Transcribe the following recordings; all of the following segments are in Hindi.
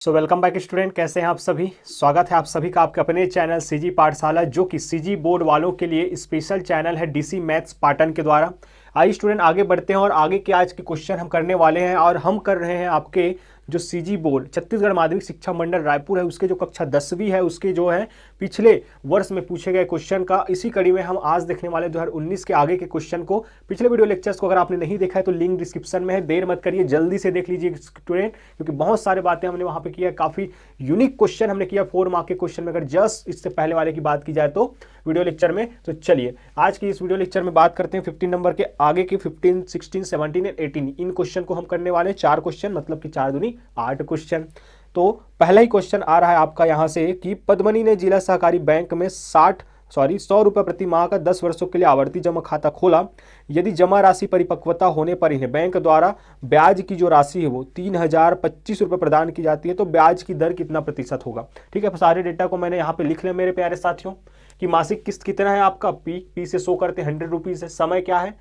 वेलकम बैक स्टूडेंट, कैसे हैं आप सभी। स्वागत है आप सभी का आपके अपने चैनल सीजी पाठशाला, जो कि सीजी बोर्ड वालों के लिए स्पेशल चैनल है डीसी मैथ्स पाटन के द्वारा। आइए स्टूडेंट आगे बढ़ते हैं और आगे के आज के क्वेश्चन हम करने वाले हैं। और हम कर रहे हैं आपके जो सीजी बोर्ड छत्तीसगढ़ माध्यमिक शिक्षा मंडल रायपुर है, उसके जो कक्षा 10वीं है उसके जो है पिछले वर्ष में पूछे गए क्वेश्चन का इसी कड़ी में हम आज देखने वाले 2019 के आगे के क्वेश्चन को। पिछले वीडियो लेक्चर्स को अगर आपने नहीं देखा है तो लिंक डिस्क्रिप्शन में है, देर मत करिए, जल्दी से देख लीजिए स्टूडेंट, क्योंकि बहुत सारे बातें हमने वहां पे किया। काफी यूनिक क्वेश्चन हमने किया 4 मार्क के क्वेश्चन में। अगर जस्ट इससे पहले वाले की बात की जाए तो वीडियो लेक्चर में, तो चलिए आज की इस वीडियो लेक्चर में बात करते हैं 15 नंबर के आगे के 15, 16, 17 एंड 18 इन क्वेश्चन को हम करने वाले 4 क्वेश्चन, मतलब कि 4 दूनी 8 क्वेश्चन। तो पहला ही क्वेश्चन आ रहा है आपका यहां से कि पद्मनी ने जिला सहकारी बैंक में 100 रुपये प्रति माह का 10 वर्षों के लिए आवर्ती जमा खाता खोला। यदि जमा राशि परिपक्वता होने पर इन्हें बैंक द्वारा ब्याज की जो राशि है वो 3025 रुपये प्रदान की जाती है, तो ब्याज की दर कितना प्रतिशत होगा। ठीक है, सारे डेटा को मैंने यहाँ पे लिख लिया मेरे प्यारे साथियों कि मासिक किस्त कितना है आपका, पी से शो करते 100 रुपीज़ है, समय क्या है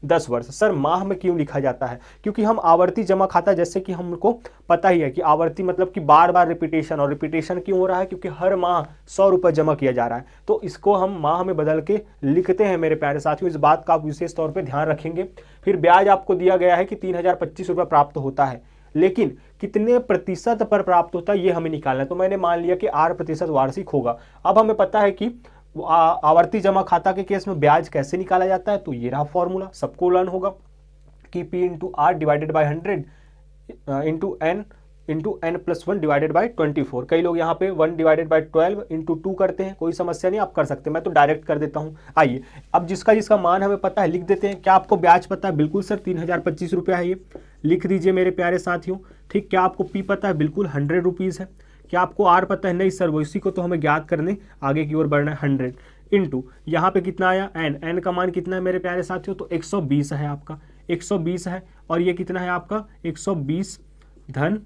10 वर्ष। सर माह में क्यों लिखा जाता है, क्योंकि हम आवर्ती जमा खाता, जैसे कि हमको पता ही है कि आवर्ती मतलब कि बार बार रिपीटेशन, और रिपीटेशन क्यों हो रहा है क्योंकि हर माह 100 रुपये जमा किया जा रहा है, तो इसको हम माह में बदल के लिखते हैं मेरे प्यारे साथियों। इस बात का आप विशेष तौर पर ध्यान रखेंगे। फिर ब्याज आपको दिया गया है कि 3025 रुपये प्राप्त होता है, लेकिन कितने प्रतिशत पर प्राप्त होता है ये हमें निकालना है। तो मैंने मान लिया कि 8% वार्षिक होगा। अब हमें पता है कि आवर्ती जमा खाता के केस में ब्याज कैसे निकाला जाता है, तो ये रहा फॉर्मूला, सबको लर्न होगा कि P into R divided by 100 into n plus 1 divided by 24। कई लोग यहाँ पे 1 डिवाइडेड बाई 12 इंटू 2 करते हैं, कोई समस्या नहीं, आप कर सकते हैं, मैं तो डायरेक्ट कर देता हूँ। आइए अब जिसका जिसका मान हमें पता है लिख देते हैं। क्या आपको ब्याज पता है? बिल्कुल सर 3025 रुपया है, ये लिख दीजिए मेरे प्यारे साथियों। ठीक, क्या आपको P पता है? बिल्कुल 100 रुपीज़ है। क्या आपको आर पता है? नहीं सर, वो इसी को तो हमें ज्ञात करने आगे की ओर बढ़ना है। 100 इंटू यहाँ पे कितना आया एन का मान कितना है मेरे प्यारे साथियों, तो 120 है आपका, 120 है। और ये कितना है आपका 120 धन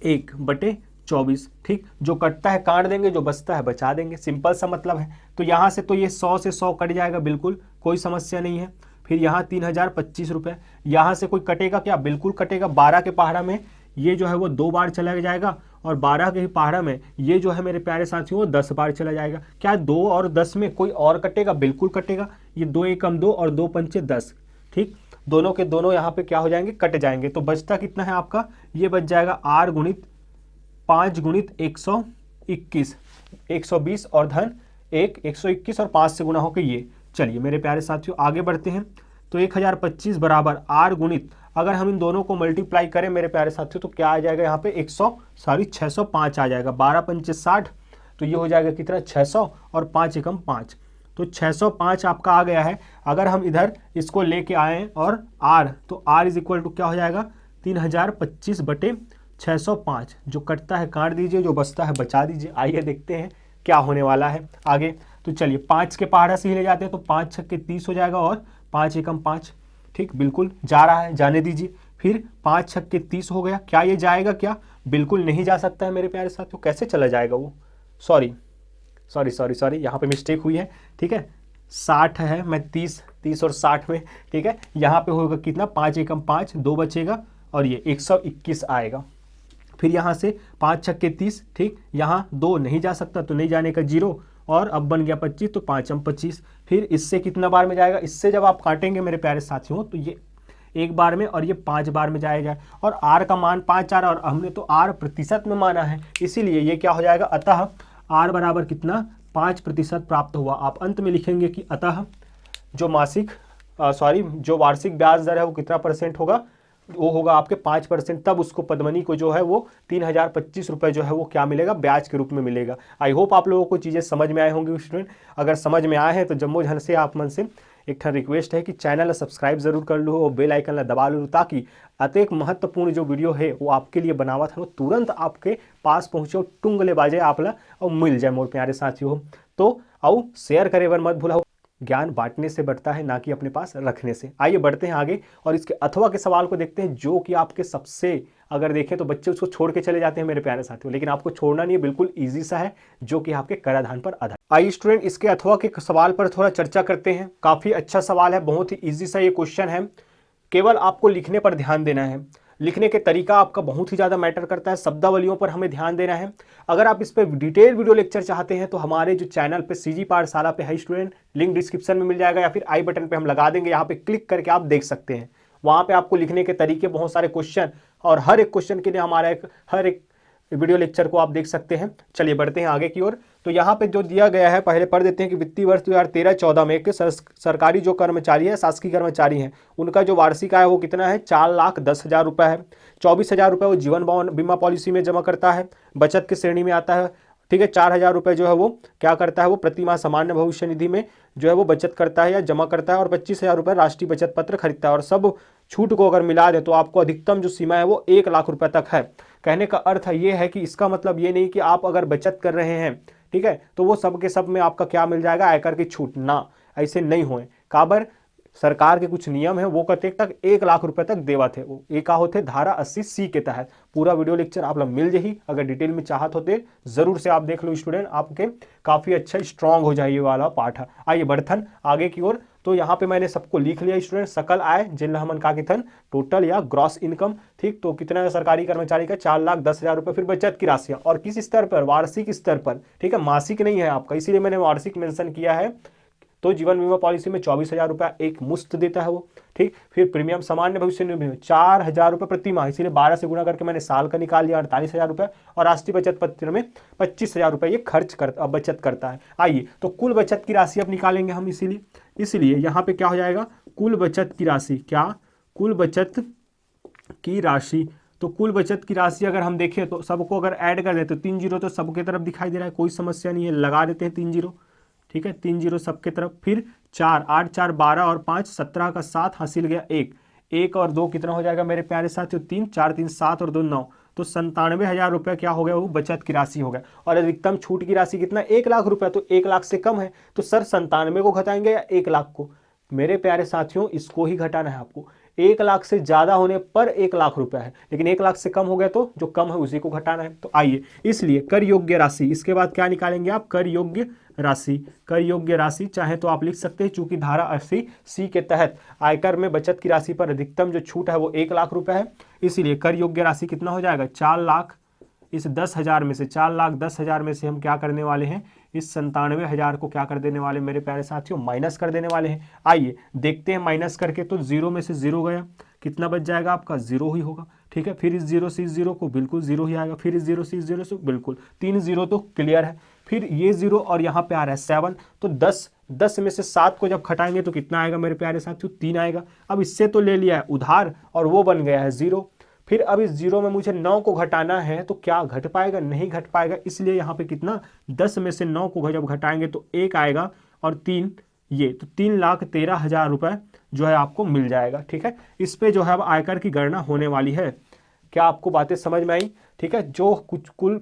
1/24। ठीक, जो कटता है काट देंगे, जो बचता है बचा देंगे, सिंपल सा मतलब है। तो यहाँ से तो ये 100 से 100 कट जाएगा, बिल्कुल कोई समस्या नहीं है। फिर यहाँ 3025 रुपये, यहाँ से कोई कटेगा क्या? बिल्कुल कटेगा। 12 के पहाड़ा में ये जो है वो 2 बार चला जाएगा, और 12 के ही पहाड़ा में ये जो है मेरे प्यारे साथियों वो 10 बार चला जाएगा। क्या 2 और 10 में कोई और कटेगा? बिल्कुल कटेगा। ये 2 एकम 2 और 2 पंचे 10। ठीक, दोनों के दोनों यहाँ पे क्या हो जाएंगे? कट जाएंगे। तो बचता कितना है आपका? ये बच जाएगा r गुणित 5 गुणित 121, 120 और धन 121 और 5 से गुना होकर ये। चलिए मेरे प्यारे साथियों आगे बढ़ते हैं। तो 1025 बराबर r गुणित, अगर हम इन दोनों को मल्टीप्लाई करें मेरे प्यारे साथियों तो क्या आ जाएगा यहाँ पे 605 आ जाएगा। 12 पंचे 60, तो ये हो जाएगा कितना 600 और 5 एकम 5, तो 605 आपका आ गया है। अगर हम इधर इसको लेके आए और r, तो r इज इक्वल टू क्या हो जाएगा 3025 बटे 605। जो कटता है काट दीजिए, जो बचता है बचा दीजिए। आइए देखते हैं क्या होने वाला है आगे। तो चलिए 5 के पहाड़ा से ही ले जाते हैं, तो 5 छक्के 30 हो जाएगा और 5 एकम 5। ठीक, बिल्कुल जा रहा है, जाने दीजिए। फिर 5 छक्के 30 हो गया। क्या ये जाएगा क्या? बिल्कुल नहीं जा सकता है मेरे प्यारे साथियों। कैसे चला जाएगा वो? सॉरी, यहाँ पे मिस्टेक हुई है। ठीक है, 60 है, मैं 30 और 60 में, ठीक है, यहाँ पे होगा कितना 5 एकम 5, 2 बचेगा और ये 121 आएगा। फिर यहाँ से 5 छक्के 30, ठीक, यहाँ 2 नहीं जा सकता तो नहीं जाने का 0, और अब बन गया 25, तो 5 25। फिर इससे कितना बार में जाएगा? इससे जब आप काटेंगे मेरे प्यारे साथियों तो ये 1 बार में और ये 5 बार में जाएगा। और r का मान 5 आ रहा है, और हमने तो r प्रतिशत में माना है, इसीलिए ये क्या हो जाएगा, अतः r बराबर कितना 5% प्राप्त हुआ। आप अंत में लिखेंगे कि अतः जो जो वार्षिक ब्याज दर है वो कितना % होगा, वो होगा आपके 5%। तब उसको पद्मनी को जो है वो 3025 रुपये जो है वो क्या मिलेगा, ब्याज के रूप में मिलेगा। आई होप आप लोगों को चीज़ें समझ में आए होंगे स्टूडेंट। अगर समझ में आए हैं तो जम्मो झन से आप मन से एक ठन रिक्वेस्ट है कि चैनल सब्सक्राइब जरूर कर लो और बेल आइकन दबा लो, ताकि अत्यंत महत्वपूर्ण जो वीडियो है वो आपके लिए बनावा था वो तुरंत आपके पास पहुँचे, टुंगले बाजे आप ला और मिल जाए मोर प्यारे साथियों। तो आओ शेयर करे वर मत भूलाओ, ज्ञान बांटने से बढ़ता है ना कि अपने पास रखने से। आइए बढ़ते हैं आगे और इसके अथवा के सवाल को देखते हैं, जो कि आपके सबसे, अगर देखें तो बच्चे उसको छोड़ के चले जाते हैं मेरे प्यारे साथियों, लेकिन आपको छोड़ना नहीं है, बिल्कुल इजी सा है, जो कि आपके कराधान पर आधारित। आइए स्टूडेंट इसके अथवा के सवाल पर थोड़ा चर्चा करते हैं। काफी अच्छा सवाल है, बहुत ही ईजी सा ये क्वेश्चन है, केवल आपको लिखने पर ध्यान देना है। लिखने के तरीका आपका बहुत ही ज़्यादा मैटर करता है, शब्दावलियों पर हमें ध्यान देना है। अगर आप इस पर डिटेल वीडियो लेक्चर चाहते हैं तो हमारे जो चैनल पे सीजी पाठशाला पे है स्टूडेंट, लिंक डिस्क्रिप्शन में मिल जाएगा या फिर आई बटन पे हम लगा देंगे, यहाँ पे क्लिक करके आप देख सकते हैं। वहाँ पे आपको लिखने के तरीके, बहुत सारे क्वेश्चन और हर एक क्वेश्चन के लिए हमारा हर एक वीडियो लेक्चर को आप देख सकते हैं। चलिए बढ़ते हैं आगे की ओर। तो यहाँ पे जो दिया गया है पहले पढ़ देते हैं कि वित्तीय वर्ष 2013-14 में सरकारी जो कर्मचारी है, शासकीय कर्मचारी हैं, उनका जो वार्षिक आय वो कितना है, 4,10,000 रुपये है। 24,000 रुपये वो जीवन बीमा पॉलिसी में जमा करता है, बचत की श्रेणी में आता है। ठीक है, 4,000 रुपये जो है वो क्या करता है, वो प्रति माह सामान्य भविष्य निधि में जो है वो बचत करता है या जमा करता है, और 25,000 रुपये राष्ट्रीय बचत पत्र खरीदता है। और सब छूट को अगर मिला दें तो आपको अधिकतम जो सीमा है वो 1,00,000 रुपये तक है। कहने का अर्थ ये है कि इसका मतलब ये नहीं कि आप अगर बचत कर रहे हैं, ठीक है, तो वो सब के सब में आपका क्या मिल जाएगा, आयकर की छूट, ना, ऐसे नहीं होए। काबर सरकार के कुछ नियम है, वो कते तक 1,00,000 रुपये तक देवा थे, वो एक का होते धारा 80C के तहत। पूरा वीडियो लेक्चर आप लोग मिल जाही, अगर डिटेल में चाहत होते जरूर से आप देख लो स्टूडेंट, आपके काफी अच्छा स्ट्रांग हो जाए ये वाला पाठ है। आइए बढ़थन आगे की ओर। तो यहाँ पे मैंने सबको लिख लिया स्टूडेंट, सकल आय जिन हमन का किथन टोटल या ग्रॉस इनकम, ठीक, तो कितना है सरकारी कर्मचारी का, 4,10,000 रुपये। फिर बचत की राशि और किस स्तर पर, वार्षिक स्तर पर, ठीक है, मासिक नहीं है आपका, इसीलिए मैंने वार्षिक मेंशन किया है। तो जीवन बीमा पॉलिसी में 24,000 रुपया एक मुश्त देता है वो, ठीक। फिर प्रीमियम सामान्य भविष्य निधि में 4,000 रुपये प्रति माह, इसीलिए 12 से गुणा करके मैंने साल का निकाल लिया, 48,000 रुपये। और राष्ट्रीय बचत पत्र में 25,000 रुपये ये बचत करता है। आइए तो कुल बचत की राशि अब निकालेंगे हम, इसलिए यहाँ पे क्या हो जाएगा, कुल बचत की राशि, क्या, कुल बचत की राशि। तो कुल बचत की राशि अगर हम देखें तो सबको अगर ऐड कर दें तो 3 जीरो तो सबके तरफ दिखाई दे रहा है, कोई समस्या नहीं है, लगा देते हैं 3 जीरो, ठीक है, 3 जीरो सबके तरफ। फिर 4, 8 4 12 और 5 17 का 7 हासिल गया 1 और 2 कितना हो जाएगा मेरे प्यारे साथियों, 3, 4 3 7 और 2 9, तो 97,000 रुपये क्या हो गया, वो बचत की राशि हो गया। और अधिकतम छूट की राशि कितना, 1,00,000 रुपये, तो 1,00,000 से कम है तो सर 97 को घटाएंगे या 1,00,000 को, मेरे प्यारे साथियों इसको ही घटाना है आपको। 1,00,000 से ज्यादा होने पर 1,00,000 रुपया है, लेकिन 1,00,000 से कम हो गया तो जो कम है उसी को घटाना है। तो आइए, इसलिए कर योग्य राशि, इसके बाद क्या निकालेंगे आप, कर योग्य राशि। कर योग्य राशि चाहे तो आप लिख सकते हैं, चूंकि धारा 80C के तहत आयकर में बचत की राशि पर अधिकतम जो छूट है वो 1,00,000 रुपये है, इसीलिए कर योग्य राशि कितना हो जाएगा, 4,00,000। इस 10,000 में से, 4,10,000 में से हम क्या करने वाले हैं, इस 97,000 को क्या कर देने वाले मेरे प्यारे साथियों, माइनस कर देने वाले हैं। आइए देखते हैं माइनस करके, तो 0 में से 0 गया, कितना बच जाएगा आपका, 0 ही होगा, ठीक है। फिर इस 0 से इस 0 को बिल्कुल 0 ही आएगा, फिर इस 0 से इस 0 से बिल्कुल 3 0 तो क्लियर है। फिर ये 0 और यहाँ पे आ रहा है 7, तो 10 में से 7 को जब घटाएंगे तो कितना आएगा मेरे प्यारे साथियों, 3 आएगा। अब इससे तो ले लिया है उधार और वो बन गया है 0। फिर अब इस 0 में मुझे 9 को घटाना है, तो क्या घट पाएगा, नहीं घट पाएगा, इसलिए यहाँ पे कितना, 10 में से 9 को जब घटाएंगे तो 1 आएगा और 3 ये, तो 3,13,000 रुपये जो है आपको मिल जाएगा, ठीक है। इस पे जो है अब आयकर की गणना होने वाली है। क्या आपको बातें समझ में आई, ठीक है। जो कुछ कुल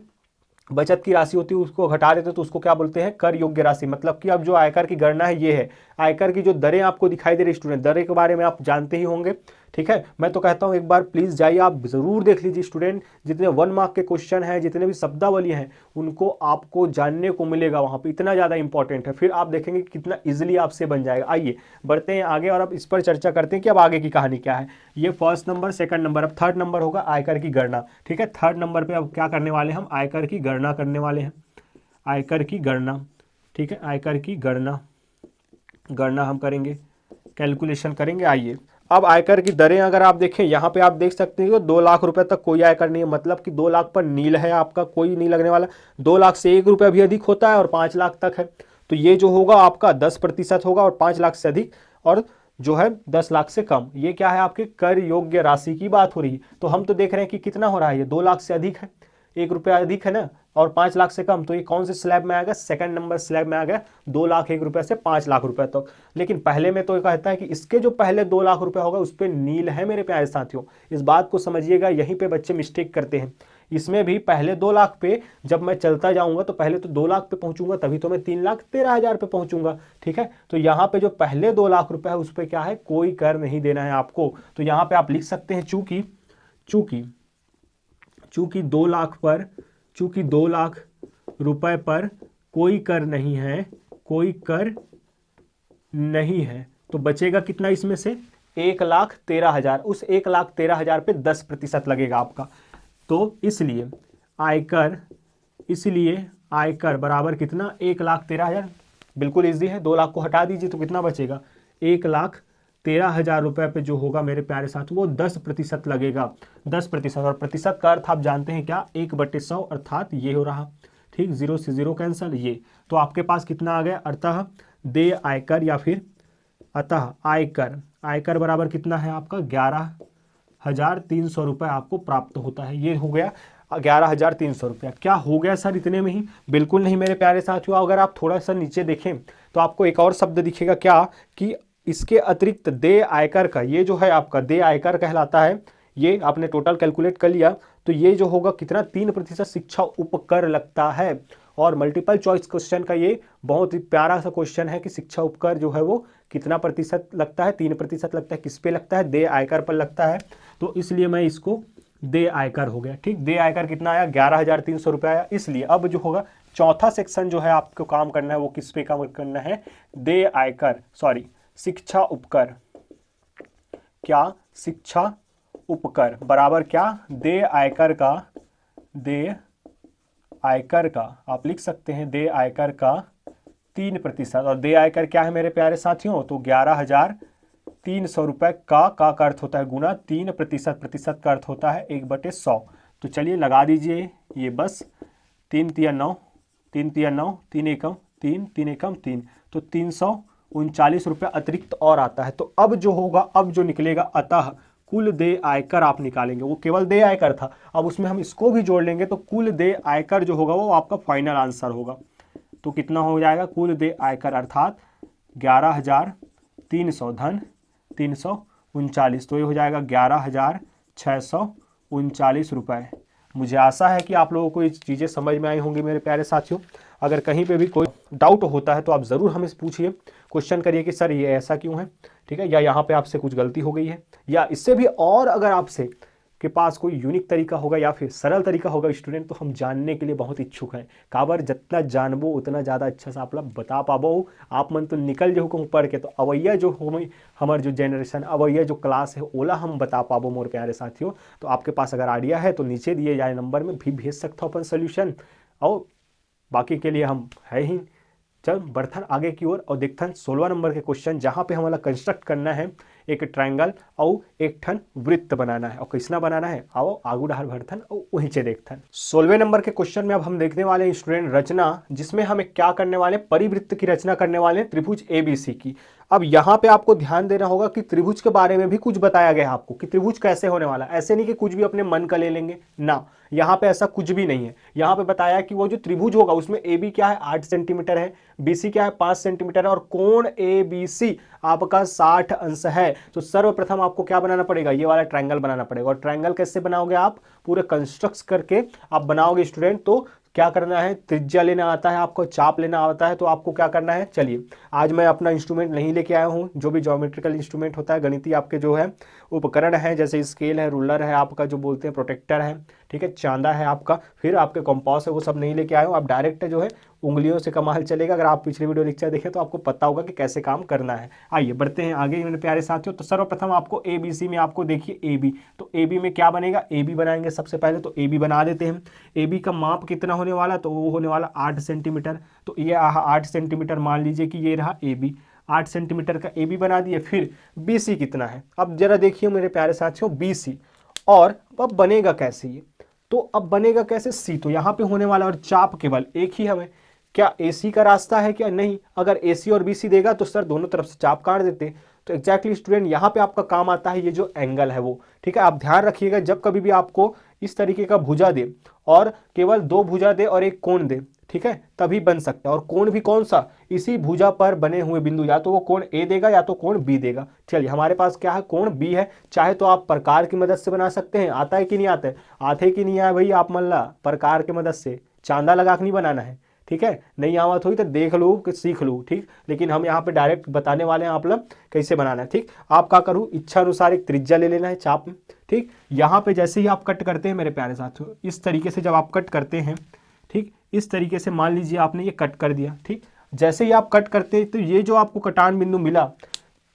बचत की राशि होती है उसको घटा देते तो उसको क्या बोलते हैं, कर योग्य राशि। मतलब कि अब जो आयकर की गणना है ये है, आयकर की जो दरें आपको दिखाई दे रही स्टूडेंट, दरें के बारे में आप जानते ही होंगे, ठीक है। मैं तो कहता हूं एक बार प्लीज जाइए, आप जरूर देख लीजिए स्टूडेंट, जितने 1 मार्क के क्वेश्चन हैं, जितने भी शब्दावली हैं, उनको आपको जानने को मिलेगा वहां पे, इतना ज्यादा इंपॉर्टेंट है। फिर आप देखेंगे कितना इजिली आपसे बन जाएगा। आइए बढ़ते हैं आगे और अब इस पर चर्चा करते हैं कि अब आगे की कहानी क्या है। ये फर्स्ट नंबर, सेकंड नंबर, अब थर्ड नंबर होगा आयकर की गणना, ठीक है। थर्ड नंबर पे अब क्या करने वाले हम, आयकर की गणना करने वाले हैं, आयकर की गणना, ठीक है। आयकर की गणना हम करेंगे, कैलकुलेशन करेंगे। आइए अब आयकर की दरें अगर आप देखें, यहाँ पे आप देख सकते हैं 2,00,000 रुपए तक कोई आयकर नहीं है, मतलब कि 2,00,000 पर नील है आपका, कोई नहीं लगने वाला। 2,00,000 से 1 रुपया भी अधिक होता है और 5,00,000 तक है, तो ये जो होगा आपका 10% होगा, और 5,00,000 से अधिक और जो है 10,00,000 से कम, ये क्या है आपके कर योग्य राशि की बात हो रही है। तो हम तो देख रहे हैं कि कितना हो रहा है, ये 2,00,000 से अधिक है, 1 रुपया अधिक है ना, और 5,00,000 से कम, तो ये कौन से स्लैब में आएगा, सेकंड नंबर स्लैब में आ गया, 2,01 रुपये से 5,00,000 रुपए तक। लेकिन पहले में तो ये कहता है कि इसके जो पहले 2,00,000 रुपए होगा उस पर नील है मेरे प्यारे साथियों, इस बात को समझिएगा, यहीं पे बच्चे मिस्टेक करते हैं। इसमें भी पहले 2,00,000 पे जब मैं चलता जाऊंगा तो पहले तो 2,00,000 पे पहुंचूंगा, तभी तो मैं 3,13,000 पे पहुंचूंगा, ठीक है। तो यहाँ पे जो पहले 2,00,000 रुपए है उस पर क्या है, कोई कर नहीं देना है आपको। तो यहाँ पे आप लिख सकते हैं चूंकि 2,00,000 रुपए पर कोई कर नहीं है, तो बचेगा कितना इसमें से, 1,13,000, उस 1,13,000 पे 10% लगेगा आपका। तो इसलिए आयकर बराबर कितना, 1,13,000। बिल्कुल इजी है, 2 लाख को हटा दीजिए तो कितना बचेगा, 1,13,000 रुपये पे जो होगा मेरे प्यारे साथ वो 10% लगेगा। 10%, और प्रतिशत का अर्थ आप जानते हैं क्या, 1/100, अर्थात ये हो रहा। ठीक, 0 से 0 कैंसल, ये तो आपके पास कितना आ गया, अतः देय आयकर या फिर अतः आयकर बराबर कितना है आपका, 11,300 रुपये आपको प्राप्त होता है। ये हो गया 11,300 रुपया। क्या हो गया सर इतने में ही, बिल्कुल नहीं मेरे प्यारे साथियों। अगर आप थोड़ा सा नीचे देखें तो आपको एक और शब्द दिखेगा, क्या कि इसके अतिरिक्त देय आयकर का, ये जो है आपका देय आयकर कहलाता है, ये आपने टोटल कैलकुलेट कर लिया तो ये जो होगा कितना, 3% शिक्षा उपकर लगता है। और मल्टीपल चॉइस क्वेश्चन का ये बहुत ही प्यारा सा क्वेश्चन है कि शिक्षा उपकर जो है वो कितना प्रतिशत लगता है, 3% लगता है। किस पे लगता है, देय आयकर पर लगता है। तो इसलिए मैं इसको देय आयकर हो गया। ठीक, देय आयकर कितना आया, 11,300 रुपये आया। इसलिए अब जो होगा चौथा सेक्शन जो है आपको काम करना है वो किस पे काम करना है, देय आयकर, सॉरी शिक्षा उपकर। क्या, शिक्षा उपकर बराबर क्या, देय आयकर का आप लिख सकते हैं, देय आयकर का 3%। और देय आयकर क्या है मेरे प्यारे साथियों, तो 11,300 रुपये का अर्थ होता है गुना 3%, प्रतिशत का अर्थ होता है 1/100। तो चलिए लगा दीजिए ये बस, 3 तिया 9, 3 तिया 9, 3 एकम 3, 3 एकम 3, तो 339 रुपये अतिरिक्त और आता है। तो अब जो होगा, अब जो निकलेगा, अतः कुल देय आयकर आप निकालेंगे, वो केवल देय आयकर था, अब उसमें हम इसको भी जोड़ लेंगे तो कुल देय आयकर जो होगा वो आपका फाइनल आंसर होगा। तो कितना हो जाएगा, कुल देय आयकर अर्थात 11,300 धन 339, तो ये हो जाएगा 11,639 रुपये। मुझे आशा है कि आप लोगों को ये चीज़ें समझ में आई होंगी मेरे प्यारे साथियों। अगर कहीं पे भी कोई डाउट होता है तो आप ज़रूर हमें पूछिए, क्वेश्चन करिए कि सर ये ऐसा क्यों है, ठीक है, या यहाँ पे आपसे कुछ गलती हो गई है, या इससे भी और अगर आपसे के पास कोई यूनिक तरीका होगा या फिर सरल तरीका होगा स्टूडेंट, तो हम जानने के लिए बहुत इच्छुक हैं। काबर जितना जानबो उतना ज़्यादा अच्छा से आप लोग बता पाबो, आप मन तो निकल जो हुकुम पढ़ के, तो अवैया जो हमारे जो जनरेशन, अवैया जो क्लास है ओला हम बता पाबो मोर प्यारे साथियों। तो आपके पास अगर आइडिया है तो नीचे दिए जाए नंबर में भी भेज सकता हूँ अपन सोल्यूशन, और बाकी के लिए हम है ही। चल बढ़थन आगे की ओर और देखथन 16वां नंबर के क्वेश्चन, जहाँ पे हमारा कंस्ट्रक्ट करना है एक ट्रायंगल और एक ठन वृत्त बनाना है। और किसना बनाना है, आओ आगू डाहर भरथन और वहीं से देखथन। 16वें नंबर के क्वेश्चन में अब हम देखने वाले हैं स्टूडेंट रचना, जिसमें हम क्या करने वाले, परिवृत्त की रचना करने वाले, त्रिभुज ABC की। अब यहाँ पे आपको ध्यान देना होगा कि त्रिभुज के बारे में भी कुछ बताया गया है आपको कि त्रिभुज कैसे होने वाला है। ऐसे नहीं कि कुछ भी अपने मन का ले लेंगे ना, यहाँ पे ऐसा कुछ भी नहीं है। यहाँ पे बताया कि वो जो त्रिभुज होगा उसमें AB क्या है, 8 सेंटीमीटर है, BC क्या है, 5 सेंटीमीटर है, और कोण ABC आपका 60 अंश है। तो सर्वप्रथम आपको क्या बनाना पड़ेगा, ये वाला ट्रायंगल बनाना पड़ेगा। और ट्रायंगल कैसे बनाओगे आप, पूरे कंस्ट्रक्ट करके आप बनाओगे स्टूडेंट। तो क्या करना है, त्रिज्या लेना आता है आपको, चाप लेना आता है, तो आपको क्या करना है। चलिए आज मैं अपना इंस्ट्रूमेंट नहीं लेके आया हूँ, जो भी ज्योमेट्रिकल इंस्ट्रूमेंट होता है, गणितीय आपके जो है उपकरण है, जैसे स्केल है, रूलर है आपका, जो बोलते हैं प्रोटेक्टर है, ठीक है, चांदा है आपका, फिर आपके कंपास है, वो सब नहीं लेके आए हो। आप डायरेक्ट जो है उंगलियों से कमाल चलेगा। अगर आप पिछले वीडियो लेक्चर देखें तो आपको पता होगा कि कैसे काम करना है। आइए बढ़ते हैं आगे मेरे प्यारे साथियों। तो सर्वप्रथम आपको ABC में आपको देखिए AB, तो AB में क्या बनेगा, AB बनाएंगे सबसे पहले। तो AB बना देते हैं। AB का माप कितना होने वाला, तो वो होने वाला 8 सेंटीमीटर। तो ये 8 सेंटीमीटर मान लीजिए कि ये रहा AB, 8 सेंटीमीटर का AB बना दिए। फिर BC कितना है, अब जरा देखिए मेरे प्यारे साथियों BC, और अब बनेगा कैसे ये, तो अब बनेगा कैसे C, तो यहाँ पे होने वाला, और चाप केवल एक ही हमें, क्या AC का रास्ता है क्या, नहीं। अगर AC और BC देगा तो सर दोनों तरफ से चाप काट देते। तो एग्जैक्टली स्टूडेंट यहाँ पे आपका काम आता है ये जो एंगल है वो, ठीक है। आप ध्यान रखिएगा जब कभी भी आपको इस तरीके का भुजा दे और केवल 2 भुजा दे और एक कोण दे, ठीक है, तभी बन सकता है। और कोण भी कौन सा, इसी भुजा पर बने हुए बिंदु, या तो वो कोण A देगा या तो कोण B देगा। चलिए हमारे पास क्या है, कोण B है। चाहे तो आप प्रकार की मदद से बना सकते हैं, आता है कि नहीं आता है, आते कि नहीं आया भाई, आप मल्ला प्रकार की मदद से, चांदा लगा के नहीं बनाना है, ठीक है। नहीं आवत हुई तो देख लो कि सीख लो, ठीक। लेकिन हम यहाँ पे डायरेक्ट बताने वाले हैं आप लोग कैसे बनाना है, ठीक। आप क्या करूँ, इच्छा अनुसार एक त्रिज्या ले लेना है चाप में, ठीक। यहाँ पे जैसे ही आप कट करते हैं मेरे प्यारे साथियों, इस तरीके से जब आप कट करते हैं, ठीक, इस तरीके से मान लीजिए आपने ये कट कर दिया, ठीक। जैसे ही आप कट करते हैं तो ये जो आपको कटान बिंदु मिला,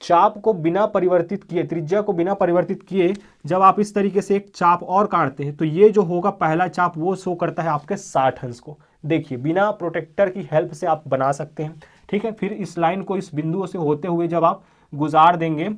चाप को बिना परिवर्तित किए, त्रिज्या को बिना परिवर्तित किए जब आप इस तरीके से एक चाप और काटते हैं तो ये जो होगा पहला चाप वो शो करता है आपके 60 अंश को। देखिए बिना प्रोटेक्टर की हेल्प से आप बना सकते हैं, ठीक है। फिर इस लाइन को इस बिंदु से होते हुए जब आप गुजार देंगे,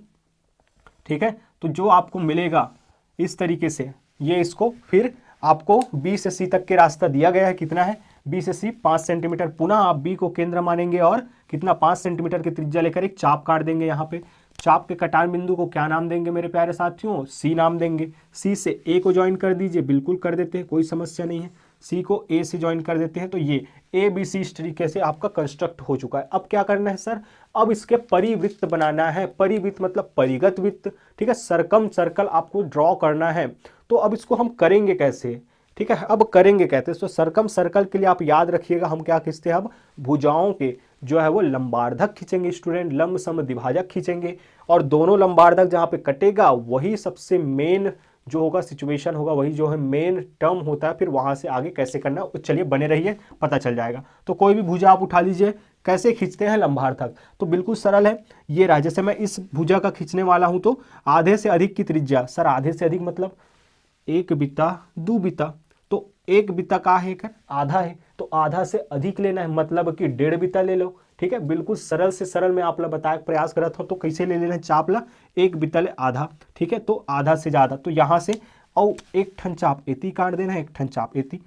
ठीक है, तो जो आपको मिलेगा इस तरीके से, ये इसको फिर आपको बी से सी तक के रास्ता दिया गया है, कितना है बी से सी 5 सेंटीमीटर। पुनः आप बी को केंद्र मानेंगे और कितना 5 सेंटीमीटर की त्रिज्या लेकर एक चाप काट देंगे। यहाँ पे चाप के कटान बिंदु को क्या नाम देंगे मेरे प्यारे साथियों, सी नाम देंगे। सी से ए को ज्वाइन कर दीजिए, बिल्कुल कर देते हैं, कोई समस्या नहीं है। सी को ए से ज्वाइन कर देते हैं, तो ये ए बी सी इस तरीके से आपका कंस्ट्रक्ट हो चुका है। अब क्या करना है सर, अब इसके परिवृत्त बनाना है। परिवृत्त मतलब परिगत वृत्त, ठीक है, सरकम सर्कल आपको ड्रॉ करना है। तो अब इसको हम करेंगे कैसे, ठीक है, अब करेंगे कहते हैं। तो सरकम सर्कल के लिए आप याद रखिएगा हम क्या खींचते हैं, अब भुजाओं के जो है वो लंबार्धक खींचेंगे स्टूडेंट, लंब सम द्विभाजक खींचेंगे, और दोनों लंबार्धक जहाँ पे कटेगा वही सबसे मेन जो होगा सिचुएशन होगा, वही जो है मेन टर्म होता है। फिर वहां से आगे कैसे करना है चलिए बने रहिए, पता चल जाएगा। तो कोई भी भुजा आप उठा लीजिए, कैसे खींचते हैं लंबार्धक, तो बिल्कुल सरल है। ये रहा, जैसे मैं इस भुजा का खींचने वाला हूं तो आधे से अधिक की त्रिज्या, सर आधे से अधिक मतलब 1 बिता 2 बिता, तो 1 बिता का है आधा है, तो आधा से अधिक लेना है, मतलब कि 1.5 बिता ले लो, ठीक है। बिल्कुल सरल से सरल मैं आप बताया प्रयास कर रहा था। तो कैसे ले लेना है चापला, 1 बिता ले आधा, ठीक है, तो आधा से ज्यादा, तो यहां से और एक ठन चाप एती काट देना है, एक ठन चाप एती।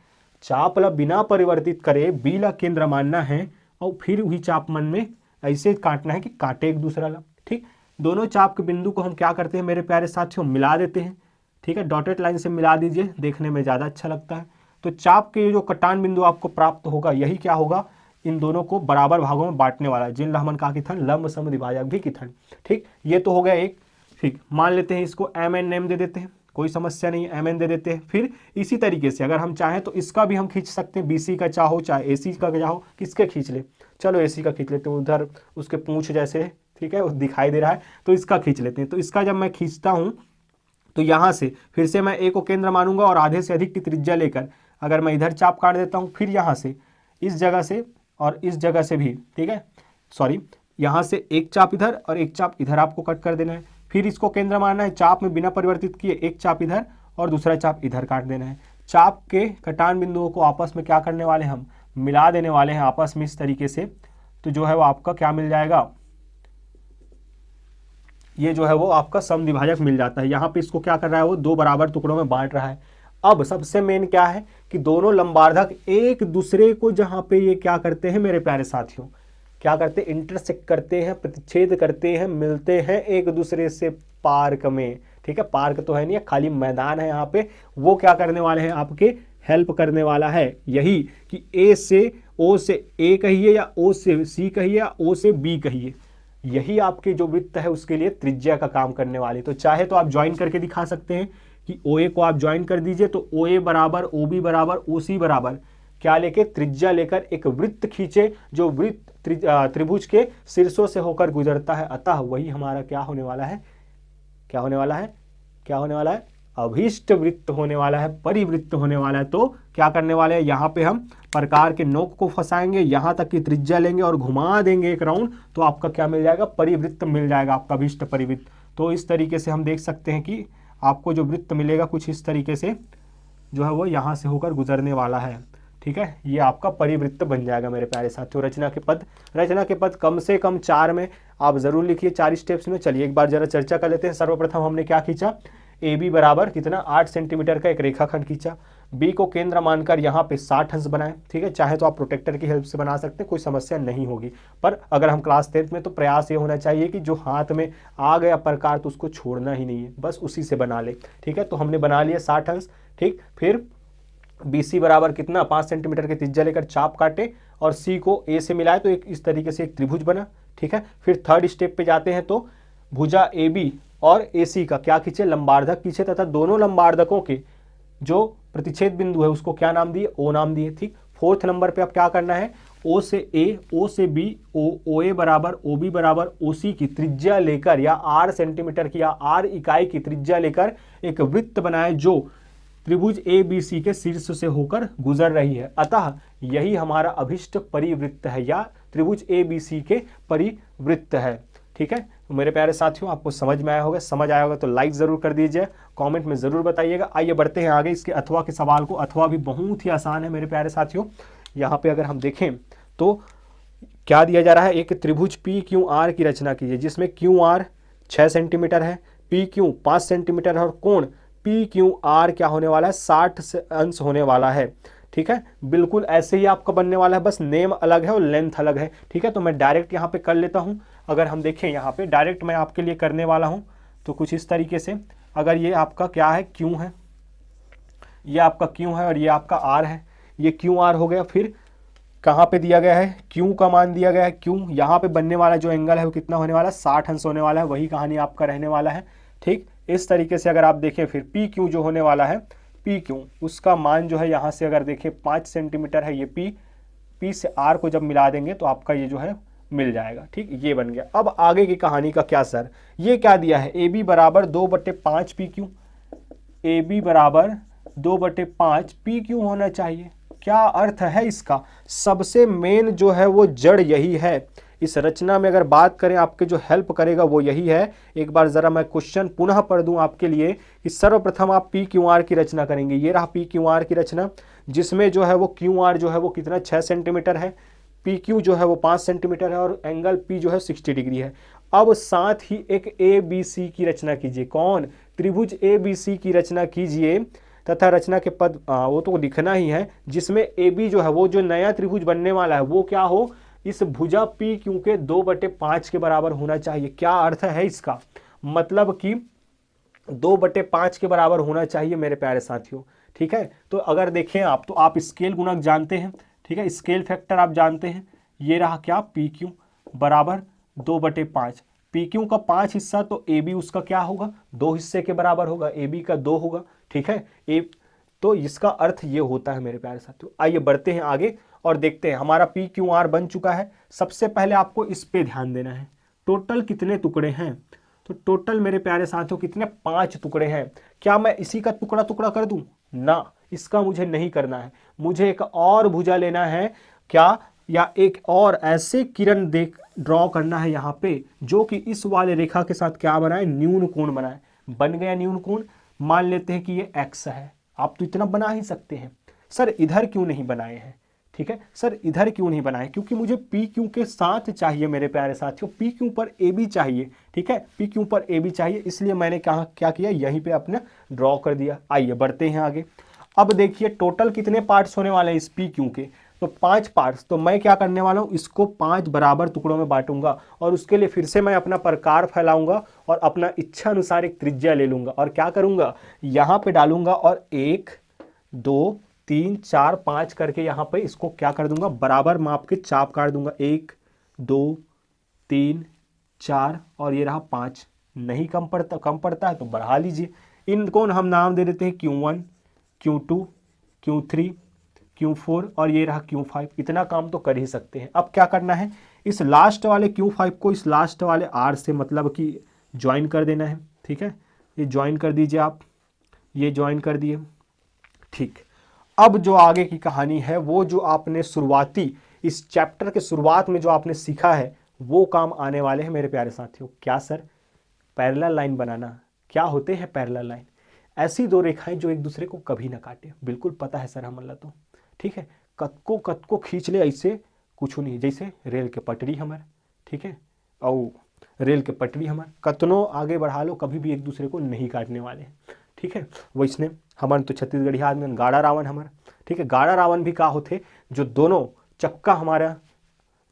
चापला बिना परिवर्तित करे बी ला केंद्र मानना है और फिर वही चाप मन में ऐसे काटना है कि काटे एक दूसरा ला, ठीक। दोनों चाप के बिंदु को हम क्या करते हैं मेरे प्यारे साथियों, मिला देते हैं, ठीक है, डॉटेड लाइन से मिला दीजिए, देखने में ज़्यादा अच्छा लगता है। तो चाप के जो कटान बिंदु आपको प्राप्त होगा, यही क्या होगा, इन दोनों को बराबर भागों में बांटने वाला है, जिन हमन का किथन लंब सम द्विभाजक भी किथन, ठीक। ये तो हो गया एक, ठीक। मान लेते हैं इसको एम एन नेम दे देते हैं, कोई समस्या नहीं है, एम एन दे देते हैं। फिर इसी तरीके से अगर हम चाहें तो इसका भी हम खींच सकते हैं, बीसी का चाहो चाहे एसी का चाहो, किसके खींच ले, चलो एसी का खींच लेते हैं, उधर उसके पूंछ जैसे, ठीक है, वो दिखाई दे रहा है, तो इसका खींच लेते हैं। तो इसका जब मैं खींचता हूँ तो यहाँ से फिर से मैं ए को केंद्र मानूंगा और आधे से अधिक की त्रिज्या लेकर अगर मैं इधर चाप काट देता हूँ, फिर यहाँ से इस जगह से और इस जगह से भी, ठीक है, सॉरी, यहाँ से एक चाप इधर और एक चाप इधर आपको कट कर देना है। फिर इसको केंद्र मानना है, चाप में बिना परिवर्तित किए एक चाप इधर और दूसरा चाप इधर काट देना है। चाप के कटान बिंदुओं को आपस में क्या करने वाले हम, मिला देने वाले हैं आपस में इस तरीके से। तो जो है वो आपका क्या मिल जाएगा, ये जो है वो आपका समद्विभाजक मिल जाता है। यहाँ पे इसको क्या कर रहा है, वो 2 बराबर टुकड़ों में बांट रहा है। अब सबसे मेन क्या है कि दोनों लंबार्धक एक दूसरे को जहाँ पे ये क्या करते हैं मेरे प्यारे साथियों, क्या करते हैं, इंटरसेक्ट करते हैं, प्रतिच्छेद करते हैं, मिलते हैं एक दूसरे से पार्क में, ठीक है। पार्क तो है नहीं, खाली मैदान है यहाँ पे। वो क्या करने वाले हैं, आपके हेल्प करने वाला है यही कि ए से ओ से ए कहिए या ओ से सी कहिए या ओ से बी कहिए, यही आपके जो वृत्त है उसके लिए त्रिज्या का काम करने वाली। तो चाहे तो आप ज्वाइन करके दिखा सकते हैं कि OA को आप ज्वाइन कर दीजिए, तो OA बराबर OB बराबर OC बराबर क्या लेके, त्रिज्या लेकर एक वृत्त खींचे जो वृत्त त्रिभुज के शीर्षों से होकर गुजरता है। अतः वही हमारा क्या होने वाला है, क्या होने वाला है, क्या होने वाला है, अभीष्ट वृत्त होने वाला है, परिवृत्त होने वाला है। तो क्या करने वाले हैं, यहाँ पे हम प्रकार के नोक को फंसाएंगे, यहाँ तक की त्रिज्या लेंगे और घुमा देंगे एक राउंड, तो आपका क्या मिल जाएगा, परिवृत्त मिल जाएगा, आपका अभीष्ट परिवृत्त। तो इस तरीके से हम देख सकते हैं कि आपको जो वृत्त मिलेगा कुछ इस तरीके से जो है वो यहाँ से होकर गुजरने वाला है, ठीक है। ये आपका परिवृत्त बन जाएगा मेरे प्यारे साथियों। रचना के पद कम से कम 4 में आप जरूर लिखिए, 4 स्टेप्स में। चलिए एक बार जरा चर्चा कर लेते हैं। सर्वप्रथम हमने क्या खींचा, AB बराबर कितना 8 सेंटीमीटर का एक रेखाखंड खींचा, B को केंद्र मानकर यहाँ पे 60 अंश बनाए, ठीक है। चाहे तो आप प्रोटेक्टर की हेल्प से बना सकते हैं, कोई समस्या नहीं होगी। पर अगर हम क्लास 10th में, तो प्रयास ये होना चाहिए कि जो हाथ में आ गया प्रकार तो उसको छोड़ना ही नहीं है, बस उसी से बना ले, ठीक है। तो हमने बना लिया 60 अंश, ठीक। फिर BC बराबर कितना 5 सेंटीमीटर की त्रिज्या लेकर चाप काटे और C को A से मिलाए, तो एक इस तरीके से एक त्रिभुज बना, ठीक है। फिर थर्ड स्टेप पे जाते हैं, तो भुजा AB और AC का क्या खींचे, लंबार्धक खींचे, तथा दोनों लंबार्धकों के जो प्रतिच्छेद बिंदु है उसको क्या नाम दिए, O नाम दिए, ठीक। फोर्थ नंबर पे अब क्या करना है, O से A, O से B, OA बराबर OB बराबर OC की त्रिज्या लेकर या R सेंटीमीटर की या R इकाई की त्रिज्या लेकर एक वृत्त बनाए जो त्रिभुज ABC के शीर्ष से होकर गुजर रही है। अतः यही हमारा अभिष्ट परिवृत्त है या त्रिभुज ABC के परिवृत्त है, ठीक है। तो मेरे प्यारे साथियों आपको समझ में आया होगा, समझ आया होगा तो लाइक ज़रूर कर दीजिए, कमेंट में ज़रूर बताइएगा। आइए बढ़ते हैं आगे इसके अथवा के सवाल को। अथवा भी बहुत ही आसान है मेरे प्यारे साथियों। यहाँ पे अगर हम देखें तो क्या दिया जा रहा है, एक त्रिभुज पी क्यू आर की रचना कीजिए जिसमें क्यू आर 6 सेंटीमीटर है, पी क्यू 5 सेंटीमीटर है और कोण पी क्यू आर क्या होने वाला है 60 अंश होने वाला है। ठीक है, बिल्कुल ऐसे ही आपका बनने वाला है, बस नेम अलग है और लेंथ अलग है। ठीक है, तो मैं डायरेक्ट यहाँ पे कर लेता हूँ। अगर हम देखें यहाँ पे डायरेक्ट मैं आपके लिए करने वाला हूँ तो कुछ इस तरीके से, अगर ये आपका क्या है क्यू है, ये आपका क्यू है और ये आपका आर है, ये क्यू आर हो गया। फिर कहाँ पे दिया गया है, क्यू का मान दिया गया है, क्यू यहाँ पे बनने वाला जो एंगल है वो कितना होने वाला है 60 अंश होने वाला है, वही कहानी आपका रहने वाला है। ठीक, इस तरीके से अगर आप देखें फिर पी क्यू जो होने वाला है, पी क्यू उसका मान जो है यहाँ से अगर देखें 5 सेंटीमीटर है, ये पी से आर को जब मिला देंगे तो आपका ये जो है मिल जाएगा। ठीक, ये बन गया। अब आगे की कहानी का क्या सर, ये क्या दिया है, ए बी बराबर 2/5 पी क्यू, ए बी बराबर 2/5 पी क्यू होना चाहिए। क्या अर्थ है इसका, सबसे मेन जो है वो जड़ यही है इस रचना में। अगर बात करें आपके जो हेल्प करेगा वो यही है। एक बार जरा मैं क्वेश्चन पुनः पढ़ दूं आपके लिए कि सर्वप्रथम आप पी क्यू आर की रचना करेंगे। ये रहा पी क्यू आर की रचना जिसमें जो है वो क्यू आर जो है वो कितना 6 सेंटीमीटर है, पी क्यू जो है वो 5 सेंटीमीटर है और एंगल पी जो है 60 डिग्री है। अब साथ ही एक ए बी सी की रचना कीजिए। कौन, त्रिभुज ए बी सी की रचना कीजिए तथा रचना के पद वो तो लिखना ही है जिसमें ए बी जो है वो जो नया त्रिभुज बनने वाला है वो क्या हो, इस भुजा पी क्यू के 2/5 के बराबर होना चाहिए। क्या अर्थ है इसका, मतलब कि 2/5 के बराबर होना चाहिए मेरे प्यारे साथियों। ठीक है, तो अगर देखें आप तो आप स्केल गुणक जानते हैं। ठीक है, स्केल फैक्टर आप जानते हैं। ये रहा क्या, पी क्यू बराबर 2/5, पी क्यू का 5 हिस्सा तो ए बी उसका क्या होगा 2 हिस्से के बराबर होगा, ए बी का 2 होगा। ठीक है, तो इसका अर्थ ये होता है मेरे प्यारे साथियों। आइए बढ़ते हैं आगे और देखते हैं। हमारा पी क्यू आर बन चुका है। सबसे पहले आपको इस पे ध्यान देना है, टोटल कितने टुकड़े हैं। तो टोटल मेरे प्यारे साथियों कितने, 5 टुकड़े हैं। क्या मैं इसी का टुकड़ा टुकड़ा कर दूं, ना, इसका मुझे नहीं करना है। मुझे एक और भुजा लेना है क्या, या एक और ऐसे किरण ड्रॉ करना है यहाँ पे जो कि इस वाले रेखा के साथ क्या बनाए, न्यून कोण बनाए। बन गया न्यून कोण। मान लेते हैं कि ये एक्स है, आप तो इतना बना ही सकते हैं। सर इधर क्यों नहीं बनाए हैं, ठीक है सर इधर क्यों नहीं बनाए, क्योंकि मुझे पी क्यू के साथ चाहिए मेरे प्यारे साथियों, पी क्यू पर ए बी चाहिए। ठीक है, पी क्यू पर ए बी चाहिए, इसलिए मैंने क्या किया, यहीं पे अपने ड्रॉ कर दिया। आइए बढ़ते हैं आगे। अब देखिए टोटल कितने पार्ट्स होने वाले हैं इस पी क्यू के, तो 5 पार्ट्स। तो मैं क्या करने वाला हूँ, इसको 5 बराबर टुकड़ों में बांटूंगा और उसके लिए फिर से मैं अपना प्रकार फैलाऊंगा और अपना इच्छा अनुसार एक त्रिज्या ले लूंगा और क्या करूंगा, यहाँ पे डालूंगा और 1 2 3 4 5 करके यहाँ पे इसको क्या कर दूंगा, बराबर माप के चाप काट दूंगा। 1 2 3 4 और ये रहा 5। नहीं कम पड़ता है तो बढ़ा लीजिए। इनको हम नाम दे देते हैं Q1 Q2 Q3 Q4 और ये रहा Q5। इतना काम तो कर ही सकते हैं। अब क्या करना है, इस लास्ट वाले Q5 को इस लास्ट वाले R से मतलब कि ज्वाइन कर देना है। ठीक है, ये ज्वाइन कर दीजिए आप, ये ज्वाइन कर दिए। ठीक, अब जो आगे की कहानी है वो जो आपने शुरुआती इस चैप्टर के शुरुआत में जो आपने सीखा है वो काम आने वाले हैं मेरे प्यारे साथियों। क्या सर, पैरेलल लाइन बनाना। क्या होते हैं पैरेलल लाइन, ऐसी दो रेखाएं जो एक दूसरे को कभी ना काटे। बिल्कुल पता है सर हमला तो, ठीक है, कत को खींच ले ऐसे कुछ नहीं, जैसे रेल के पटरी हमारे, ठीक है, और रेल के पटरी हमारे कतनो आगे बढ़ा लो कभी भी एक दूसरे को नहीं काटने वाले। ठीक है, वैसने हमारे तो छत्तीसगढ़ी आदमी गाड़ा रावण हमारा। ठीक है, गाड़ा रावण भी का होते, जो दोनों चक्का हमारा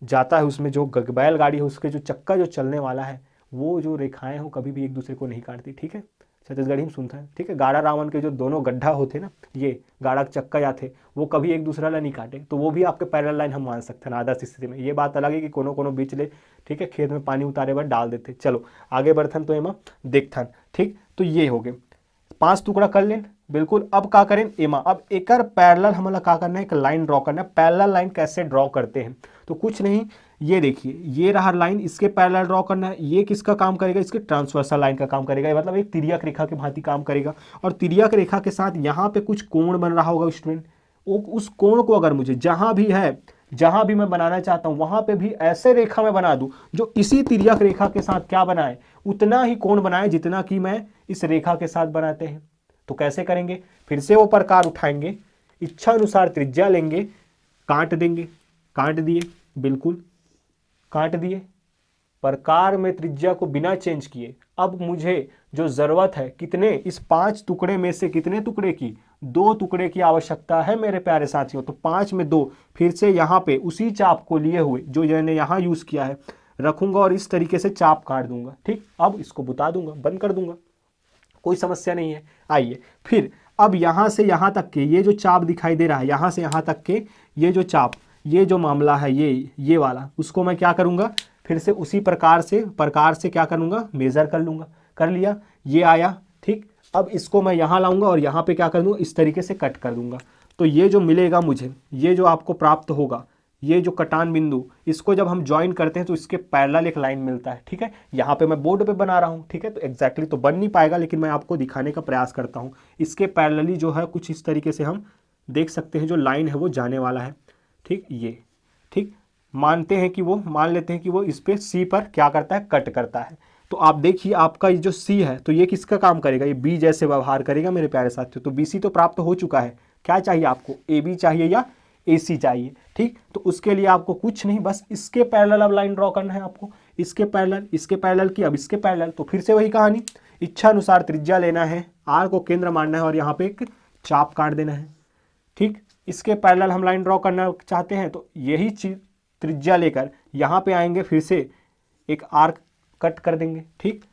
जाता है उसमें जो बैल गाड़ी है उसके जो चक्का जो चलने वाला है वो जो रेखाएं हो कभी भी एक दूसरे को नहीं काटती। ठीक है, छत्तीसगढ़ी में सुनता है। ठीक है, गाड़ा रावण के जो दोनों गड्ढा होते ना, ये गाड़ा चक्का जाते वो कभी एक दूसरा ला नहीं काटे, तो वो भी आपके पैरेलल लाइन हम मान सकते हैं आदर्श स्थिति में। ये बात अलग है कि कोनो बीच ले, ठीक है, खेत में पानी उतारे बाद डाल देते। चलो आगे बढ़थन तो एमा देखथन। ठीक, तो ये हो गए 5 टुकड़ा कर लें। बिल्कुल, अब क्या करें एमा, अब एक पैरेलल हमारा क्या करना है, एक लाइन ड्रॉ करना है। पैरेलल लाइन कैसे ड्रॉ करते हैं, तो कुछ नहीं, ये देखिए ये रहा लाइन, इसके पैरेलल ड्रॉ करना है। ये किसका काम करेगा, इसके ट्रांसवर्सल लाइन का काम करेगा, मतलब एक तिर्यक रेखा की भांति काम करेगा। और तिर्यक रेखा के साथ यहाँ पे कुछ कोण बन रहा होगा स्टूडेंट, उस कोण को अगर मुझे जहाँ भी है जहां भी मैं बनाना चाहता हूं वहां पे भी ऐसे रेखा मैं बना दूं जो इसी तिर्यक रेखा के साथ क्या बनाए, उतना ही कोण बनाए जितना कि मैं इस रेखा के साथ बनाते हैं। तो कैसे करेंगे, फिर से वो प्रकार उठाएंगे, इच्छा अनुसार त्रिज्या लेंगे, काट देंगे, काट दिए, बिल्कुल काट दिए, प्रकार में त्रिज्या को बिना चेंज किए। अब मुझे जो जरूरत है कितने, इस 5 टुकड़े में से कितने टुकड़े की, 2 टुकड़े की आवश्यकता है मेरे प्यारे साथियों। तो 5 में 2, फिर से यहाँ पे उसी चाप को लिए हुए जो मैंने यहाँ यूज किया है रखूंगा और इस तरीके से चाप काट दूंगा। ठीक, अब इसको बुता दूंगा, बंद कर दूंगा, कोई समस्या नहीं है। आइए फिर अब यहाँ से यहाँ तक के ये जो चाप दिखाई दे रहा है, यहाँ से यहाँ तक के ये जो चाप, ये जो मामला है ये वाला, उसको मैं क्या करूँगा, फिर से उसी प्रकार से क्या करूँगा, मेज़र कर लूँगा। कर लिया, ये आया। ठीक, अब इसको मैं यहाँ लाऊंगा और यहाँ पे क्या कर दूँगा, इस तरीके से कट कर दूँगा। तो ये जो मिलेगा मुझे, ये जो आपको प्राप्त होगा, ये जो कटान बिंदु, इसको जब हम ज्वाइन करते हैं तो इसके पैरेलल एक लाइन मिलता है। ठीक है, यहाँ पे मैं बोर्ड पे बना रहा हूँ, ठीक है, तो एग्जैक्टली तो बन नहीं पाएगा, लेकिन मैं आपको दिखाने का प्रयास करता हूँ। इसके पैरेलली जो है कुछ इस तरीके से हम देख सकते हैं, जो लाइन है वो जाने वाला है। ठीक, ये ठीक मान लेते हैं कि वो इस पे सी पर क्या करता है, कट करता है। तो आप देखिए आपका ये जो सी है, तो ये किसका काम करेगा, ये बी जैसे व्यवहार करेगा मेरे प्यारे साथियों। तो बीसी तो प्राप्त हो चुका है, क्या चाहिए आपको, ए बी चाहिए या ए सी चाहिए। ठीक, तो उसके लिए आपको कुछ नहीं, बस इसके पैरेलल अब लाइन ड्रॉ करना है आपको, इसके पैरेलल की, अब इसके पैरेलल। तो फिर से वही कहानी, इच्छा अनुसार त्रिज्या लेना है, आर को केंद्र मानना है और यहाँ पे एक चाप काट देना है। ठीक, इसके पैरेलल हम लाइन ड्रॉ करना चाहते हैं, तो यही चीज त्रिज्या लेकर यहाँ पे आएंगे, फिर से एक आर्क कट कर देंगे। ठीक,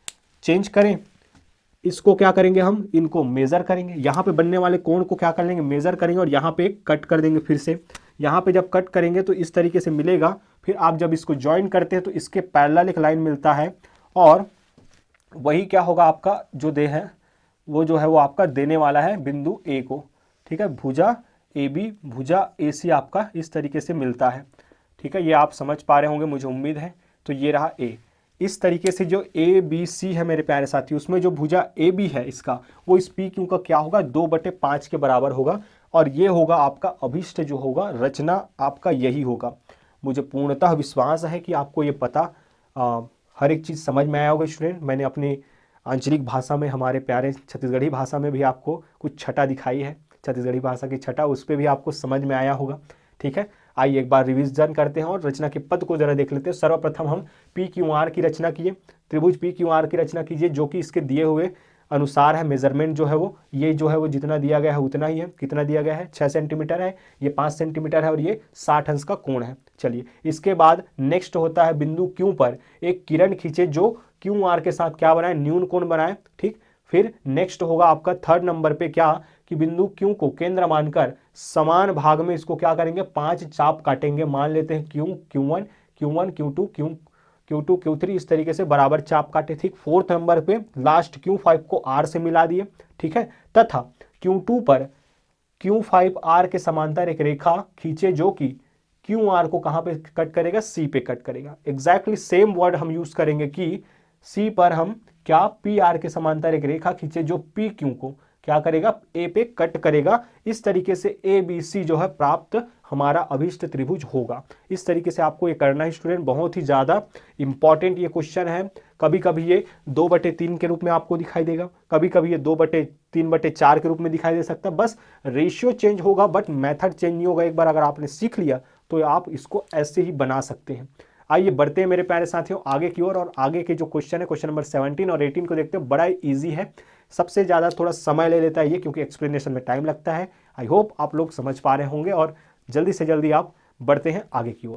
चेंज करें, इसको क्या करेंगे, हम इनको मेजर करेंगे, यहाँ पे बनने वाले कोण को क्या कर लेंगे, मेजर करेंगे और यहाँ पे कट कर देंगे। फिर से यहाँ पे जब कट करेंगे तो इस तरीके से मिलेगा। फिर आप जब इसको ज्वाइन करते हैं तो इसके पैरेलल एक लाइन मिलता है और वही क्या होगा, आपका जो दे है वो जो है वो आपका देने वाला है बिंदु ए को। ठीक है, भुजा ए बी, भुजा ए सी आपका इस तरीके से मिलता है। ठीक है, ये आप समझ पा रहे होंगे मुझे उम्मीद है। तो ये रहा ए, इस तरीके से जो ए बी सी है मेरे प्यारे साथी, उसमें जो भुजा ए बी है इसका, वो इस पी क्यू का क्या होगा, 2/5 के बराबर होगा। और ये होगा आपका अभिष्ट जो होगा, रचना आपका यही होगा। मुझे पूर्णतः विश्वास है कि आपको ये पता हर एक चीज़ समझ में आया होगा स्टूडेंट। मैंने अपनी आंचलिक भाषा में, हमारे प्यारे छत्तीसगढ़ी भाषा में भी आपको कुछ छटा दिखाई है, छत्तीसगढ़ी भाषा की छटा, उस पर भी आपको समझ में आया होगा। ठीक है, आइए एक बार रिवीजन करते हैं और रचना के पद को जरा देख लेते हैं। सर्वप्रथम हम पी क्यू आर की रचना किए, त्रिभुज पी क्यू आर की रचना कीजिए, जो कि इसके दिए हुए अनुसार है। मेजरमेंट जो है वो, ये जो है वो जितना दिया गया है उतना ही है। कितना दिया गया है, 6 सेंटीमीटर है, ये 5 सेंटीमीटर है और ये 60 अंश का कोण है। चलिए, इसके बाद नेक्स्ट होता है बिंदु क्यू पर एक किरण खींचे जो क्यू आर के साथ क्या बनाए, न्यून कोण बनाए। ठीक, फिर नेक्स्ट होगा आपका 3rd नंबर पे क्या, कि बिंदु क्यू को केंद्र मानकर समान भाग में इसको क्या करेंगे, 5 चाप काटेंगे। मान लेते हैं Q, Q1, Q2, Q2, Q3, इस तरीके से बराबर चाप काटे। ठीक, 4th नंबर पे लास्ट Q5 को R से मिला दिए। ठीक है, तथा Q2 पर Q5R के समांतर एक रेखा खींचे जो कि QR को कहां पे कट करेगा, C पे कट करेगा। एग्जैक्टली सेम वर्ड हम यूज करेंगे कि C पर हम क्या, PR के समांतर एक रेखा खींचे जो PQ को क्या करेगा, A पे कट करेगा। इस तरीके से ABC जो है प्राप्त हमारा अभिष्ट त्रिभुज होगा। इस तरीके से आपको ये करना है स्टूडेंट, बहुत ही ज़्यादा इंपॉर्टेंट ये क्वेश्चन है। कभी कभी ये 2/3 के रूप में आपको दिखाई देगा, कभी कभी ये 2/3/4 के रूप में दिखाई दे सकता है। बस रेशियो चेंज होगा, बट मेथड चेंज नहीं होगा। एक बार अगर आपने सीख लिया तो आप इसको ऐसे ही बना सकते हैं। आइए बढ़ते हैं मेरे प्यारे साथियों आगे की ओर, और आगे के जो क्वेश्चन है, क्वेश्चन नंबर 17 और 18 को देखते हैं। बड़ा ही ईजी है, सबसे ज़्यादा थोड़ा समय ले लेता है ये, क्योंकि एक्सप्लेनेशन में टाइम लगता है। आई होप आप लोग समझ पा रहे होंगे और जल्दी से जल्दी आप बढ़ते हैं आगे की ओर।